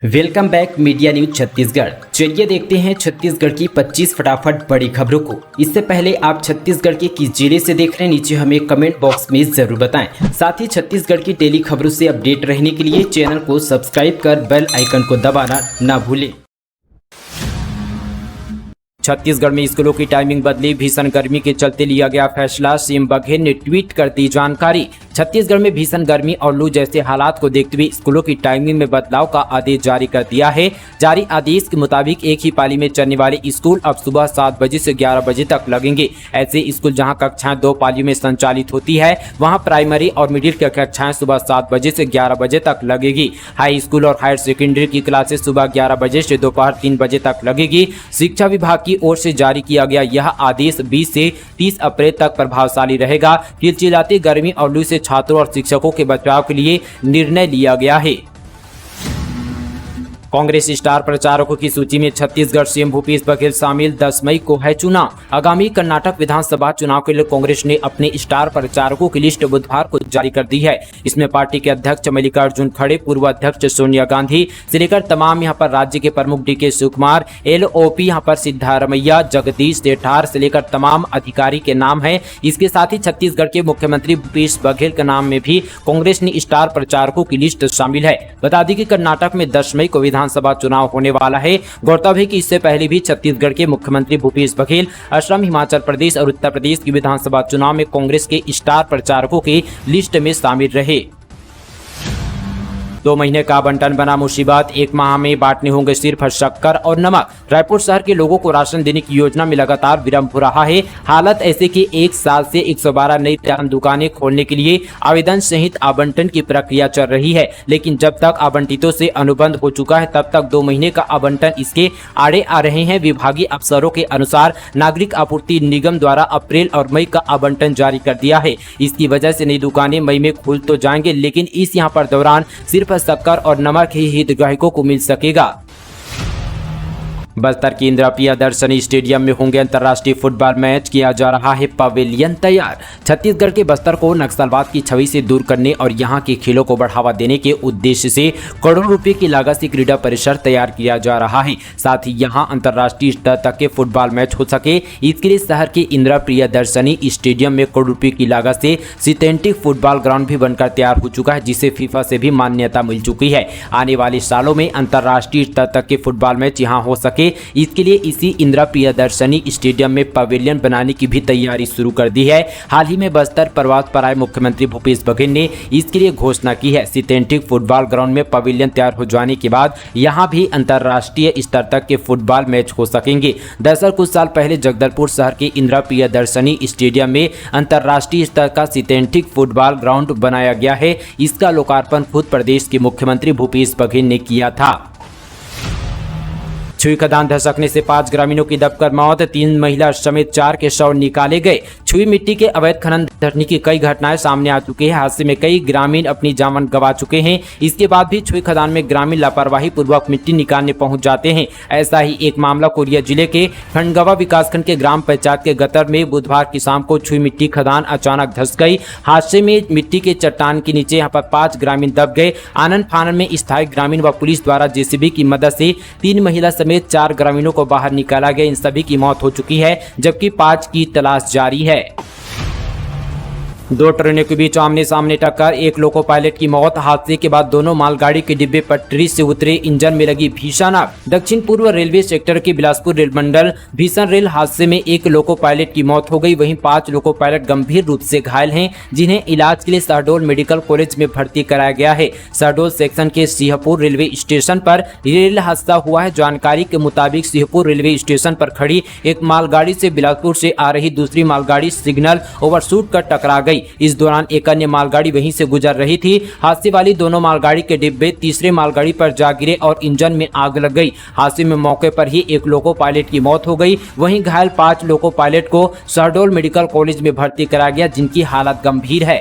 Welcome back media news Chhattisgarh. चलिए देखते हैं छत्तीसगढ़ की 25 फटाफट बड़ी खबरों को। इससे पहले आप छत्तीसगढ़ के किस जिले से देख रहे हैं, नीचे हमें कमेंट बॉक्स में जरूर बताएं। साथ ही छत्तीसगढ़ की डेली खबरों से अपडेट रहने के लिए चैनल को सब्सक्राइब कर बेल आइकन को दबाना ना भूलें। छत्तीसगढ़ में स्कूलों की टाइमिंग बदली, भीषण गर्मी के चलते लिया गया फैसला, सीएम बघेल ने ट्वीट कर दी जानकारी। छत्तीसगढ़ में भीषण गर्मी और लू जैसे हालात को देखते हुए स्कूलों की टाइमिंग में बदलाव का आदेश जारी कर दिया है। जारी आदेश के मुताबिक एक ही पाली में चलने वाले स्कूल अब सुबह 7 बजे से 11 बजे तक लगेंगे। ऐसे स्कूल जहां कक्षाएं 2 पालियों में संचालित होती है, वहां प्राइमरी और मिडिल की कक्षाएं सुबह 7 बजे से 11 बजे तक लगेगी। हाई स्कूल और हायर सेकेंडरी की क्लासेस सुबह 11 बजे से दोपहर 3 बजे तक लगेगी। शिक्षा विभाग की ओर से जारी किया गया यह आदेश 20 से 30 अप्रैल तक प्रभावशाली रहेगा। चिलचिलाती गर्मी और लू से छात्रों और शिक्षकों के बचाव के लिए निर्णय लिया गया है। कांग्रेस स्टार प्रचारकों की सूची में छत्तीसगढ़ सीएम भूपेश बघेल शामिल, 10 मई को है चुनाव। आगामी कर्नाटक विधानसभा चुनाव के लिए कांग्रेस ने अपने स्टार प्रचारकों की लिस्ट बुधवार को जारी कर दी है। इसमें पार्टी के अध्यक्ष मल्लिकार्जुन खड़गे, पूर्व अध्यक्ष सोनिया गांधी से लेकर तमाम यहां पर राज्य के प्रमुख डीके शिवकुमार, LOP यहां पर सिद्धारमैया, जगदीश सेठार से लेकर तमाम अधिकारी के नाम है। इसके साथ ही छत्तीसगढ़ के मुख्यमंत्री भूपेश बघेल के नाम में भी कांग्रेस ने स्टार प्रचारकों की लिस्ट शामिल है। बता दें कि कर्नाटक में 10 मई को विधानसभा चुनाव होने वाला है। गौरतलब है कि इससे पहले भी छत्तीसगढ़ के मुख्यमंत्री भूपेश बघेल असम, हिमाचल प्रदेश और उत्तर प्रदेश की विधानसभा चुनाव में कांग्रेस के स्टार प्रचारकों की लिस्ट में शामिल रहे। 2 महीने का आवंटन बना मुसीबत, 1 माह में बांटने होंगे सिर्फ शक्कर और नमक। रायपुर शहर के लोगों को राशन देने की योजना में लगातार विलंब हो रहा है। हालत ऐसे कि 1 साल से 112 नई राशन दुकानें खोलने के लिए आवेदन सहित आवंटन की प्रक्रिया चल रही है, लेकिन जब तक आवंटितों से अनुबंध हो चुका है तब तक 2 महीने का आवंटन इसके आड़े आ रहे हैं। विभागीय अफसरों के अनुसार नागरिक आपूर्ति निगम द्वारा अप्रैल और मई का आवंटन जारी कर दिया है। इसकी वजह से नई दुकानें मई में खुल तो जाएंगे, लेकिन इस यहाँ पर दौरान सिर्फ शक्कर और नमक ही हितग्राहियों को मिल सकेगा। बस्तर की इंदिरा प्रियदर्शनी स्टेडियम में होंगे अंतर्राष्ट्रीय फुटबॉल मैच, किया जा रहा है पवेलियन तैयार। छत्तीसगढ़ के बस्तर को नक्सलवाद की छवि से दूर करने और यहां के खेलों को बढ़ावा देने के उद्देश्य से करोड़ों रुपए की लागत से क्रीड़ा परिसर तैयार किया जा रहा है। साथ ही यहां अंतर्राष्ट्रीय स्तर तक के फुटबॉल मैच हो सके, इसके लिए शहर के इंदिरा प्रियदर्शनी स्टेडियम में करोड़ रुपए की लागत से सिंथेटिक फुटबॉल ग्राउंड भी बनकर तैयार हो चुका है, जिसे फीफा से भी मान्यता मिल चुकी है। आने वाले सालों में अंतर्राष्ट्रीय स्तर तक के फुटबॉल मैच यहां हो सके, इसके लिए इसी इंदिरा प्रियदर्शनी स्टेडियम में पवेलियन बनाने की भी तैयारी शुरू कर दी है। हाल ही में बस्तर प्रवास पर आए मुख्यमंत्री भूपेश बघेल ने इसके लिए घोषणा की है। सिंथेटिक फुटबॉल ग्राउंड में पवेलियन तैयार हो जाने के बाद यहां भी अंतर्राष्ट्रीय स्तर तक के फुटबॉल मैच हो सकेंगे। दरअसल कुछ साल पहले जगदलपुर शहर के इंदिरा प्रियदर्शनी स्टेडियम में अंतर्राष्ट्रीय स्तर का सिंथेटिक फुटबॉल ग्राउंड बनाया गया है। इसका लोकार्पण खुद प्रदेश के मुख्यमंत्री भूपेश बघेल ने किया था। छुई खदान धसकने से 5 ग्रामीणों की दबकर मौत, 3 महिला समेत 4 के शव निकाले गए। छुई मिट्टी के अवैध खनन धसने की कई घटनाएं सामने आ चुकी है। हादसे में कई ग्रामीण अपनी जान गंवा चुके हैं। इसके बाद भी छुई खदान में ग्रामीण लापरवाही पूर्वक मिट्टी निकालने पहुंच जाते हैं। ऐसा ही एक मामला कोरिया जिले के खंडगवा विकासखंड के ग्राम पंचायत के गतर में बुधवार की शाम को छुई मिट्टी खदान अचानक धस गई। हादसे में मिट्टी के चट्टान के नीचे यहाँ पर 5 ग्रामीण दब गए। आनंद फानन में स्थायी ग्रामीण व पुलिस द्वारा JCB की मदद से 3 महिला समेत 4 ग्रामीणों को बाहर निकाला गया। इन सभी की मौत हो चुकी है, जबकि 5 की तलाश जारी है। 2 ट्रेनों के बीच आमने सामने टक्कर, 1 लोको पायलट की मौत। हादसे के बाद दोनों मालगाड़ी के डिब्बे पटरी से उतरे, इंजन में लगी भीषण आग। दक्षिण पूर्व रेलवे सेक्टर के बिलासपुर रेल मंडल भीषण रेल हादसे में 1 लोको पायलट की मौत हो गई, वहीं 5 लोको पायलट गंभीर रूप से घायल हैं, जिन्हें इलाज के लिए शहडोल मेडिकल कॉलेज में भर्ती कराया गया है। शहडोल सेक्शन के सिंहपुर रेलवे स्टेशन पर रेल हादसा हुआ है। जानकारी के मुताबिक सिंहपुर रेलवे स्टेशन पर खड़ी एक मालगाड़ी से बिलासपुर से आ रही दूसरी मालगाड़ी सिग्नल ओवरशूट कर टकरा गई। इस दौरान एक अन्य मालगाड़ी वहीं से गुजर रही थी। हादसे वाली दोनों मालगाड़ी के डिब्बे तीसरे मालगाड़ी पर जा गिरे और इंजन में आग लग गई। हादसे में मौके पर ही 1 लोको पायलट की मौत हो गई, वहीं घायल 5 लोको पायलट को शहडोल मेडिकल कॉलेज में भर्ती कराया गया, जिनकी हालत गंभीर है।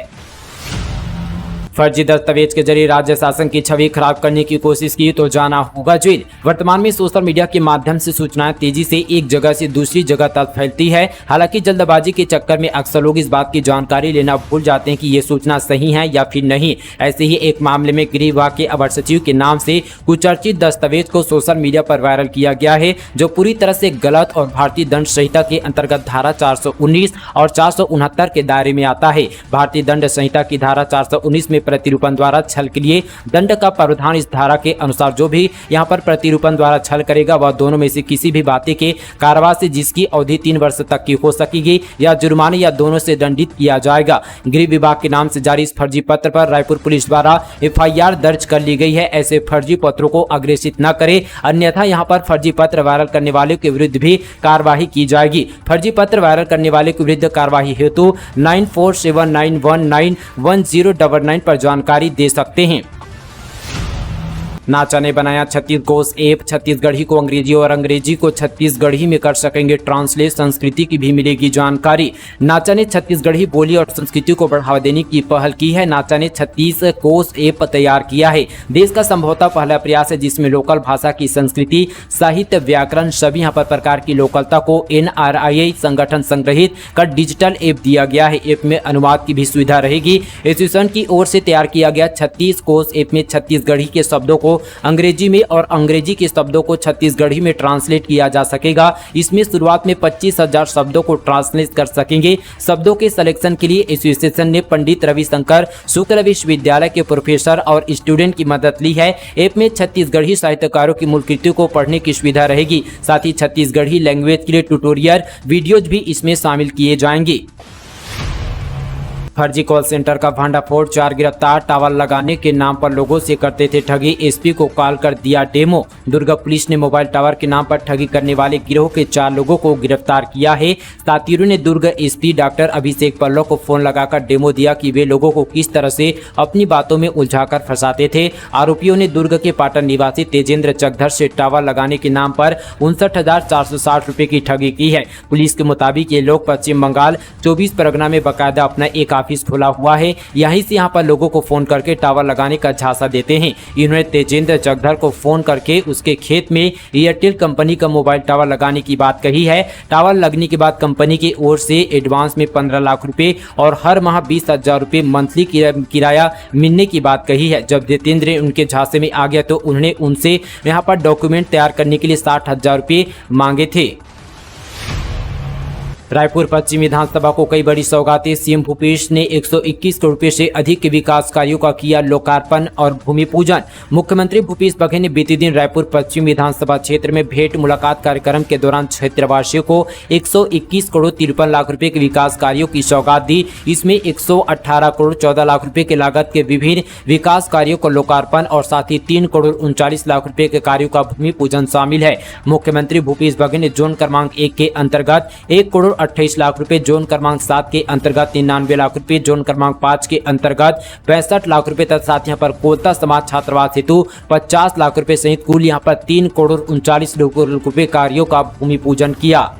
फर्जी दस्तावेज के जरिए राज्य शासन की छवि खराब करने की कोशिश की तो जाना होगा जेल। वर्तमान में सोशल मीडिया के माध्यम से सूचनाएं तेजी से एक जगह से दूसरी जगह तक फैलती है। हालांकि जल्दबाजी के चक्कर में अक्सर लोग इस बात की जानकारी लेना भूल जाते हैं कि ये सूचना सही है या फिर नहीं। ऐसे ही एक मामले में गृह विभाग के अवर सचिव के नाम से कुचर्चित दस्तावेज को सोशल मीडिया पर वायरल किया गया है, जो पूरी तरह से गलत और भारतीय दंड संहिता के अंतर्गत धारा 419 और 469 के दायरे में आता है। भारतीय दंड संहिता की धारा 419 में प्रतिरूपण द्वारा छल के लिए दंड का प्रावधान। इस धारा के अनुसार जो भी यहां पर प्रतिरूपण द्वारा छल करेगा वह दोनों में से किसी भी बातें के कार्रवाई से जिसकी अवधि 3 वर्ष तक की हो सकेगी या जुर्माने या दोनों से दंडित किया जाएगा। गृह विभाग के नाम से जारी इस फर्जी पत्र पर रायपुर पुलिस द्वारा FIR दर्ज कर ली गई है। ऐसे फर्जी पत्रों को अग्रेसित न करें, अन्यथा यहां पर फर्जी पत्र वायरल करने वाले के विरुद्ध भी कार्रवाई की जाएगी। फर्जी पत्र वायरल करने वाले के विरुद्ध कार्रवाई हेतु 9479191099 पर जानकारी दे सकते हैं। नाचा ने बनाया छत्तीस कोश ऐप, छत्तीसगढ़ी को अंग्रेजी और अंग्रेजी को छत्तीसगढ़ी में कर सकेंगे ट्रांसलेट, संस्कृति की भी मिलेगी जानकारी। नाचा ने छत्तीसगढ़ी बोली और संस्कृति को बढ़ावा देने की पहल की है। नाचा ने 36 कोश ऐप तैयार किया है। देश का संभवतः पहला प्रयास है जिसमें लोकल भाषा की संस्कृति, साहित्य, व्याकरण सभी यहाँ पर प्रकार की लोकलता को NRI संगठन संग्रहित कर डिजिटल ऐप दिया गया है। ऐप में अनुवाद की भी सुविधा रहेगी। एसोसिएशन की ओर से तैयार किया गया 36 कोश ऐप में छत्तीसगढ़ी के शब्दों को अंग्रेजी में और अंग्रेजी के शब्दों को छत्तीसगढ़ी में ट्रांसलेट किया जा सकेगा। इसमें शुरुआत में 25,000 शब्दों को ट्रांसलेट कर सकेंगे। शब्दों के सिलेक्शन के लिए एसोसिएशन ने पंडित रविशंकर शुक्ल विश्वविद्यालय के प्रोफेसर और स्टूडेंट की मदद ली है। ऐप में छत्तीसगढ़ी साहित्यकारों की मूल कृतियों को पढ़ने की सुविधा रहेगी। साथ ही छत्तीसगढ़ी लैंग्वेज के लिए ट्यूटोरियल वीडियोज भी इसमें शामिल किए जाएंगे। फर्जी कॉल सेंटर का भंडाफोड़, 4 गिरफ्तार। टावर लगाने के नाम पर लोगों से करते थे ठगी, SP को कॉल कर दिया डेमो। दुर्ग पुलिस ने मोबाइल टावर के नाम पर ठगी करने वाले गिरोह के 4 लोगों को गिरफ्तार किया है। साथियों ने दुर्ग SP डॉक्टर अभिषेक पल्लव को फोन लगाकर डेमो दिया कि वे लोगों को किस तरह से अपनी बातों में उलझाकर फंसाते थे। आरोपियों ने दुर्ग के पाटन निवासी तेजेंद्र चकधर से टावर लगाने के नाम पर 59,460 रुपए की ठगी की है। पुलिस के मुताबिक ये लोग पश्चिम बंगाल 24 परगना में बाकायदा अपना एक ऑफिस खोला हुआ है। यहीं से यहां पर लोगों को फोन करके टावर लगाने का झांसा देते हैं। इन्होंने तेजेंद्र चकधर को फोन करके उसके खेत में एयरटेल कंपनी का मोबाइल टावर लगाने की बात कही है। टावर लगने के बाद कंपनी की ओर से एडवांस में 15 लाख रुपए और हर माह 20,000 रुपए मंथली किराया मिलने की बात कही है। जब जितेंद्र उनके झांसे में आ गया तो उन्होंने उनसे यहां पर डॉक्यूमेंट तैयार करने के लिए 60,000 रुपए मांगे थे। रायपुर पश्चिम विधानसभा को कई बड़ी सौगातें। सीएम भूपेश ने 121 करोड़ रुपए से अधिक के विकास कार्यों का किया लोकार्पण और भूमि पूजन। मुख्यमंत्री भूपेश बघेल ने बीते दिन रायपुर पश्चिम विधानसभा क्षेत्र में भेंट मुलाकात कार्यक्रम के दौरान क्षेत्रवासियों को 121 करोड़ 53 लाख रुपए के विकास कार्यों की सौगात दी। इसमें 118 करोड़ 14 लाख रुपए के लागत के विभिन्न विकास कार्यों का लोकार्पण और साथ ही 3 करोड़ 39 लाख रुपए के कार्यों का भूमि पूजन शामिल है। मुख्यमंत्री भूपेश बघेल ने जोन क्रमांक 1 के अंतर्गत 1 करोड़ 28 लाख रुपए, जोन क्रमांक 7 के अंतर्गत 99 लाख रुपए, जोन क्रमांक 5 के अंतर्गत 65 लाख रुपए तथा साथ यहाँ पर कोलता समाज छात्रावास हेतु 50 लाख रुपए सहित कुल यहाँ पर 3 करोड़ 39 लाख रुपए कार्यों का भूमि पूजन किया।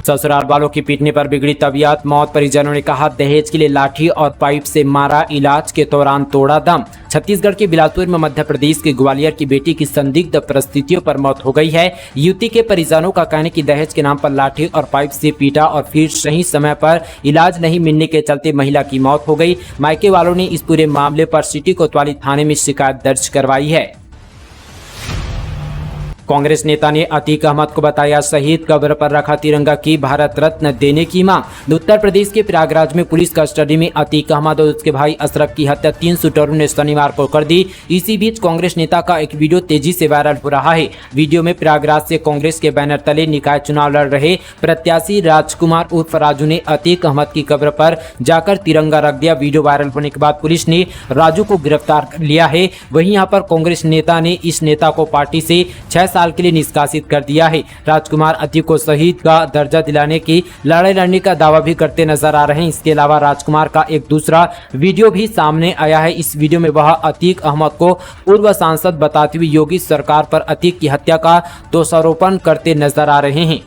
ससुराल वालों की पीटने पर बिगड़ी तबीयत, मौत। परिजनों ने कहा दहेज के लिए लाठी और पाइप से मारा, इलाज के दौरान तोड़ा दम। छत्तीसगढ़ के बिलासपुर में मध्य प्रदेश के ग्वालियर की बेटी की संदिग्ध परिस्थितियों पर मौत हो गई है। युवती के परिजनों का कहना कि दहेज के नाम पर लाठी और पाइप से पीटा और फिर सही समय पर इलाज नहीं मिलने के चलते महिला की मौत हो गई। मायके वालों ने इस पूरे मामले पर सिटी कोतवाली थाने में शिकायत दर्ज करवाई है। कांग्रेस नेता ने अतीक अहमद को बताया शहीद, कब्र पर रखा तिरंगा की भारत रत्न देने की मांग। उत्तर प्रदेश के प्रयागराज में पुलिस कस्टडी में अतीक अहमद और उसके भाई अशरफ की हत्या 3 शूटरों ने शनिवार को कर दी। इसी बीच कांग्रेस नेता का एक वीडियो तेजी से वायरल हो रहा है। वीडियो में प्रयागराज से कांग्रेस के बैनर तले निकाय चुनाव लड़ रहे प्रत्याशी राजकुमार उर्फ राजू ने अतीक अहमद की कब्र पर जाकर तिरंगा रख दिया। वीडियो वायरल होने के बाद पुलिस ने राजू को गिरफ्तार कर लिया है। वहीं यहाँ पर कांग्रेस नेता ने इस नेता को पार्टी से 6 साल के लिए निष्कासित कर दिया है। राजकुमार अतीक को शहीद का दर्जा दिलाने की लड़ाई लड़ने का दावा भी करते नजर आ रहे हैं। इसके अलावा राजकुमार का एक दूसरा वीडियो भी सामने आया है। इस वीडियो में वह अतीक अहमद को पूर्व सांसद बताते हुए योगी सरकार पर अतीक की हत्या का दोषारोपण करते नजर आ रहे हैं।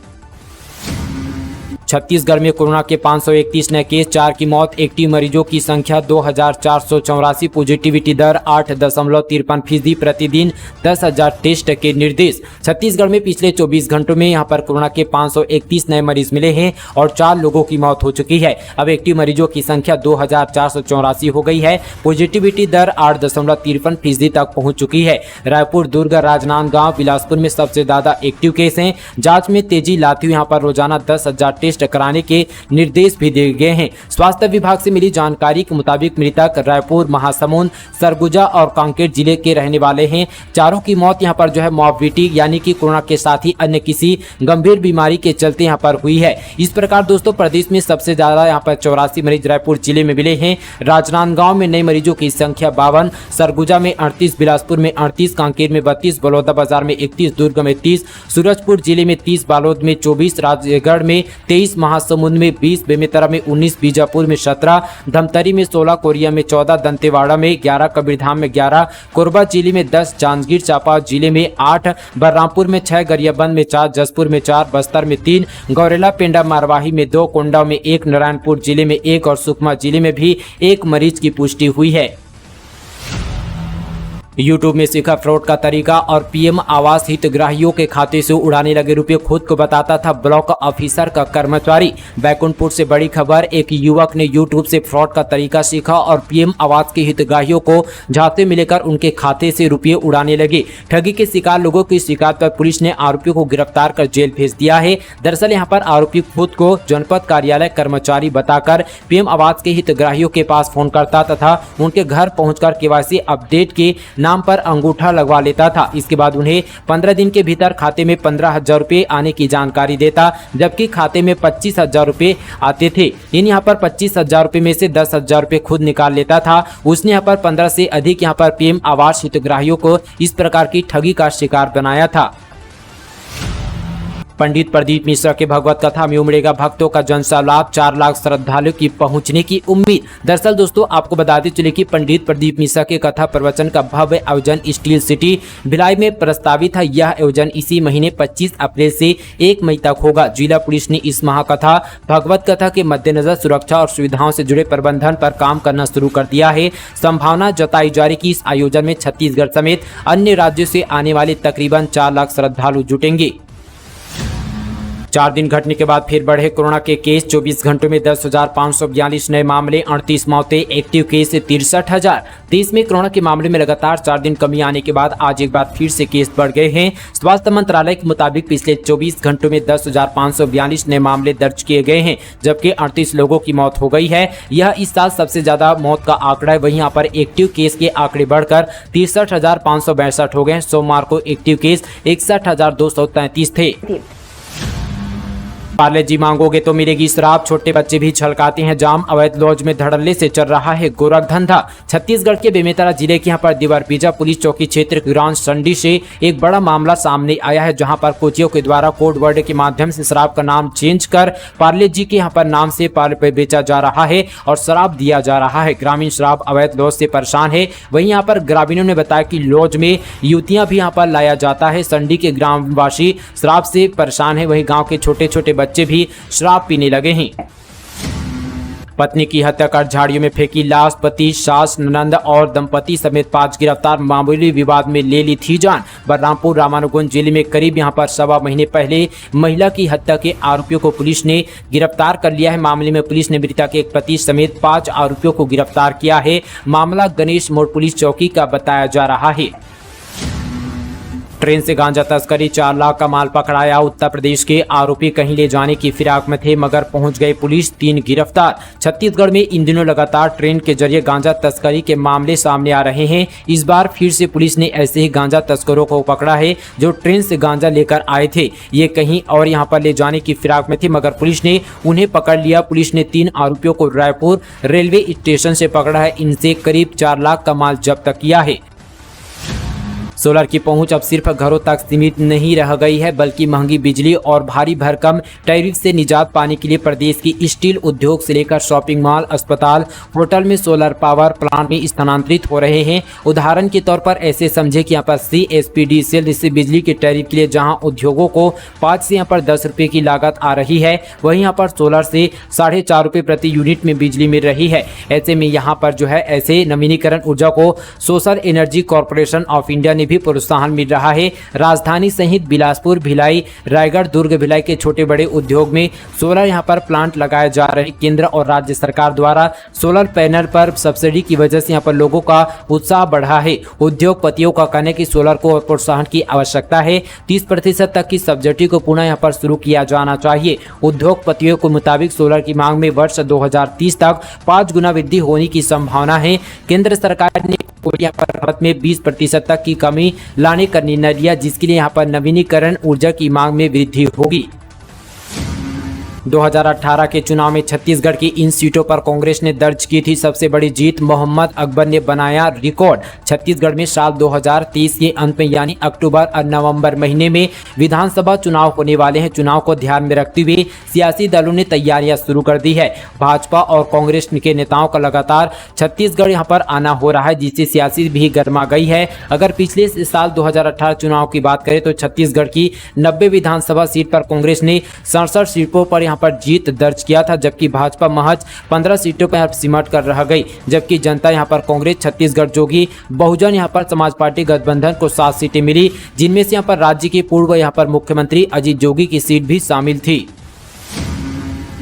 छत्तीसगढ़ में कोरोना के 531 नए केस, 4 की मौत, एक्टिव मरीजों की संख्या 2484, पॉजिटिविटी दर 8.53% प्रतिदिन 10,000 टेस्ट के निर्देश। छत्तीसगढ़ में पिछले 24 घंटों में यहां पर कोरोना के 531 नए मरीज मिले हैं और 4 लोगों की मौत हो चुकी है। अब एक्टिव मरीजों की संख्या 2484 हो गई है। पॉजिटिविटी दर 8.53% तक पहुंच चुकी है। रायपुर, दुर्ग, राजनांदगांव, बिलासपुर में सबसे ज्यादा एक्टिव केस हैं। जांच में तेजी लाते हुए यहां पर रोजाना 10,000 टेस्ट कराने के निर्देश भी दिए गए हैं। स्वास्थ्य विभाग से मिली जानकारी के मुताबिक मृतक रायपुर, महासमुंद, सरगुजा और कांकेर जिले के रहने वाले हैं। चारों की मौत यहां पर जो है मॉर्बिडिटी यानी कि कोरोना के साथ ही अन्य किसी गंभीर बीमारी के चलते यहां पर हुई है। इस प्रकार दोस्तों प्रदेश में सबसे ज्यादा यहां पर 84 मरीज रायपुर जिले में मिले हैं। राजनांदगांव में नए मरीजों की संख्या 52, सरगुजा में 38, बिलासपुर में 38, कांकेर में 32, बलौदाबाजार में 31, दुर्ग में 30, सूरजपुर जिले में 30, बालोद में 24, राजगढ़ में 23, महासमुंद में 20, बेमेतरा में 19, बीजापुर में 17, धमतरी में 16, कोरिया में 14, दंतेवाड़ा में 11, कबीरधाम में 11, कोरबा जिले में 10, जांजगीर चांपा जिले में 8, बलरामपुर में 6, गरियाबंद में 4, जसपुर में 4, बस्तर में 3, गौरेला, पेंडा, मारवाही में 2, कोंडा में 1, नारायणपुर जिले में 1 और सुकमा जिले में भी 1 मरीज की पुष्टि हुई है। यूट्यूब में सीखा फ्रॉड का तरीका और पीएम आवास हितग्राहियों के खाते से उड़ाने लगे रुपए खुद को बताता था ब्लॉक ऑफिसर का कर्मचारी। बैकुंठपुर से बड़ी खबर, एक युवक ने यूट्यूब से फ्रॉड का तरीका सीखा और पीएम आवास के हितग्राहियों को झांसे में लेकर उनके खाते से रुपये उड़ाने लगे। ठगी के शिकार लोगों की शिकायत पर पुलिस ने आरोपियों को गिरफ्तार कर जेल भेज दिया है। दरअसल यहाँ पर आरोपी खुद को जनपद कार्यालय कर्मचारी बताकर पीएम आवास के हितग्राहियों के पास फोन करता तथा उनके घर पहुंचकर केवाईसी अपडेट के नाम पर अंगूठा लगवा लेता था। इसके बाद उन्हें 15 दिन के भीतर खाते में 15,000 रुपए आने की जानकारी देता, जबकि खाते में 25,000 रुपए आते थे। यहाँ पर 25,000 रुपए में से 10,000 रुपए खुद निकाल लेता था। उसने यहाँ पर 15 से अधिक यहाँ पर पीएम आवास हितग्राहियों को इस प्रकार की ठगी का शिकार बनाया था। पंडित प्रदीप मिश्रा के भगवत कथा में उमड़ेगा भक्तों का जनसैलाब, 4 लाख श्रद्धालुओं की पहुंचने की उम्मीद। दरअसल दोस्तों आपको बताते चले कि पंडित प्रदीप मिश्रा के कथा प्रवचन का भव्य आयोजन स्टील सिटी भिलाई में प्रस्तावित है। यह आयोजन इसी महीने 25 अप्रैल से 1 मई तक होगा। जिला पुलिस ने इस महाकथा भगवत कथा के मद्देनजर सुरक्षा और सुविधाओं से जुड़े प्रबंधन पर काम करना शुरू कर दिया है। संभावना जताई जा रही कि इस आयोजन में छत्तीसगढ़ समेत अन्य राज्यों से आने वाले तकरीबन 4 लाख श्रद्धालु जुटेंगे। 4 दिन घटने के बाद फिर बढ़े कोरोना के केस, 24 घंटों में 10,542 नए मामले, 38 मौतें, एक्टिव केस 63,000। देश में कोरोना के मामले में लगातार 4 दिन कमी आने के बाद आज एक बार फिर से केस बढ़ गए हैं। स्वास्थ्य मंत्रालय के मुताबिक पिछले 24 घंटों में 10,542 नए मामले दर्ज किए गए हैं, जबकि 38 लोगों की मौत हो गई है। यह इस साल सबसे ज्यादा मौत का आंकड़ा है। वहीं यहाँ पर एक्टिव केस के आंकड़े बढ़कर 63,562 हो गए। सोमवार को एक्टिव केस 61,233 थे। पार्ले जी मांगोगे तो मिलेगी शराब, छोटे बच्चे भी छलकाते हैं जाम, अवैध लॉज में धड़ल्ले से चल रहा है गोरख धंधा। छत्तीसगढ़ के बेमेतरा जिले के यहाँ पर दीवारपीजा पुलिस चौकी क्षेत्र ग्राम संडी से एक बड़ा मामला सामने आया है, जहां पर कोचियों के द्वारा कोड वर्ड के माध्यम से शराब का नाम चेंज कर पार्ले जी के यहाँ पर नाम से पार्ले बेचा जा रहा है और शराब दिया जा रहा है। ग्रामीण शराब अवैध लॉज से परेशान है। वहीं यहाँ पर ग्रामीणों ने बताया कि लॉज में युवतियां भी यहाँ पर लाया जाता है। संडी के ग्रामवासी शराब से परेशान है। वहीं गाँव के छोटे छोटे बच्चे भी शराब पीने लगे हैं। पत्नी की हत्या कर झाड़ियों में फेंकी लाश, पति, सास, ननंद और दंपति समेत 5 गिरफ्तार, मामूली विवाद में ले ली थी जान। बलरामपुर रामानुगंज जिले में करीब यहां पर 1.25 महीने पहले महिला की हत्या के आरोपियों को पुलिस ने गिरफ्तार कर लिया है। मामले में पुलिस ने मृतक के एक पति समेत 5 आरोपियों को गिरफ्तार किया है। मामला गणेश मोड़ पुलिस चौकी का बताया जा रहा है। ट्रेन से गांजा तस्करी, 4 लाख का माल पकड़ाया। उत्तर प्रदेश के आरोपी कहीं ले जाने की फिराक में थे मगर पहुंच गए पुलिस, 3 गिरफ्तार। छत्तीसगढ़ में इन दिनों लगातार ट्रेन के जरिए गांजा तस्करी के मामले सामने आ रहे हैं। इस बार फिर से पुलिस ने ऐसे ही गांजा तस्करों को पकड़ा है जो ट्रेन से गांजा लेकर आए थे। ये कहीं और यहाँ पर ले जाने की फिराक में थे मगर पुलिस ने उन्हें पकड़ लिया। पुलिस ने 3 आरोपियों को रायपुर रेलवे स्टेशन से पकड़ा है। इनसे करीब 4 लाख का माल जब्त किया है। सोलर की पहुंच अब सिर्फ घरों तक सीमित नहीं रह गई है, बल्कि महंगी बिजली और भारी भरकम टैरिफ से निजात पाने के लिए प्रदेश की स्टील उद्योग से लेकर शॉपिंग मॉल, अस्पताल, होटल में सोलर पावर प्लांट में स्थानांतरित हो रहे हैं। उदाहरण के तौर पर ऐसे समझे कि यहाँ पर CSPD सेल जिससे बिजली के टैरिफ के लिए जहां उद्योगों को 5 से यहाँ पर 10 रुपए की लागत आ रही है, वहीं यहाँ पर सोलर से 4.5 रुपए प्रति यूनिट में बिजली मिल रही है। ऐसे में यहाँ पर जो है ऐसे नवीनीकरण ऊर्जा को solar energy corporation of India ने भी प्रोत्साहन मिल रहा है। राजधानी सहित बिलासपुर, भिलाई, रायगढ़, दुर्ग, भिलाई के छोटे बड़े उद्योग में सोलर यहाँ पर प्लांट लगाए जा रहे। केंद्र और राज्य सरकार द्वारा सोलर पैनल पर सब्सिडी की वजह से यहाँ पर लोगों का उत्साह बढ़ा है। उद्योगपतियों का कहना है कि सोलर को प्रोत्साहन की आवश्यकता है। 30% तक की सब्सिडी को पुनः यहाँ पर शुरू किया जाना चाहिए। उद्योगपतियों के मुताबिक सोलर की मांग में वर्ष 2030 तक 5 गुना वृद्धि होने की संभावना है। केंद्र सरकार ने यहाँ पर भारत में 20% तक की कमी लाने का निर्णय लिया, जिसके लिए यहाँ पर नवीनीकरण ऊर्जा की मांग में वृद्धि होगी। 2018 के चुनाव में छत्तीसगढ़ की इन सीटों पर कांग्रेस ने दर्ज की थी सबसे बड़ी जीत। मोहम्मद अकबर ने बनाया रिकॉर्ड। छत्तीसगढ़ में साल 2023 के अंत में यानी अक्टूबर और नवंबर महीने में विधानसभा चुनाव होने वाले हैं। चुनाव को ध्यान में रखते हुए सियासी दलों ने तैयारियां शुरू कर दी है। भाजपा और कांग्रेस के नेताओं का लगातार छत्तीसगढ़ यहां पर आना हो रहा है, जिससे सियासी भी गर्मा गई है। अगर पिछले साल 2018 चुनाव की बात करें तो छत्तीसगढ़ की 90 विधानसभा सीट पर कांग्रेस ने 67 सीटों पर यहां पर जीत दर्ज किया था, जबकि भाजपा महज 15 सीटों पर सिमट कर रह गई। जबकि जनता यहां पर कांग्रेस, छत्तीसगढ़ जोगी बहुजन यहां पर समाज पार्टी गठबंधन को 7 सीटें मिली, जिनमें से यहां पर राज्य के पूर्व यहां पर मुख्यमंत्री अजीत जोगी की सीट भी शामिल थी।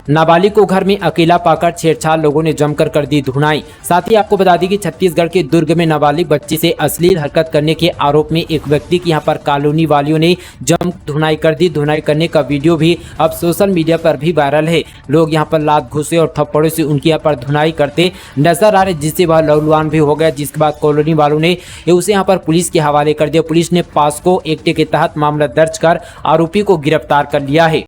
नाबालिग को घर में अकेला पाकर छेड़छाड़, लोगों ने जमकर कर दी धुनाई। साथ ही आपको बता दें कि छत्तीसगढ़ के दुर्ग में नाबालिग बच्ची से अश्लील हरकत करने के आरोप में एक व्यक्ति की यहां पर कॉलोनी वालियों ने जम धुनाई कर दी। धुनाई करने का वीडियो भी अब सोशल मीडिया पर भी वायरल है। लोग यहां पर लात घुसे और थप्पड़ों से उनकी यहां पर धुनाई करते नजर आ रहे, जिससे वह लहूलुहान भी हो गया। जिसके बाद कॉलोनी वालों ने उसे यहां पर पुलिस के हवाले कर दिया। पुलिस ने पास्को एक्ट के तहत मामला दर्ज कर आरोपी को गिरफ्तार कर लिया है।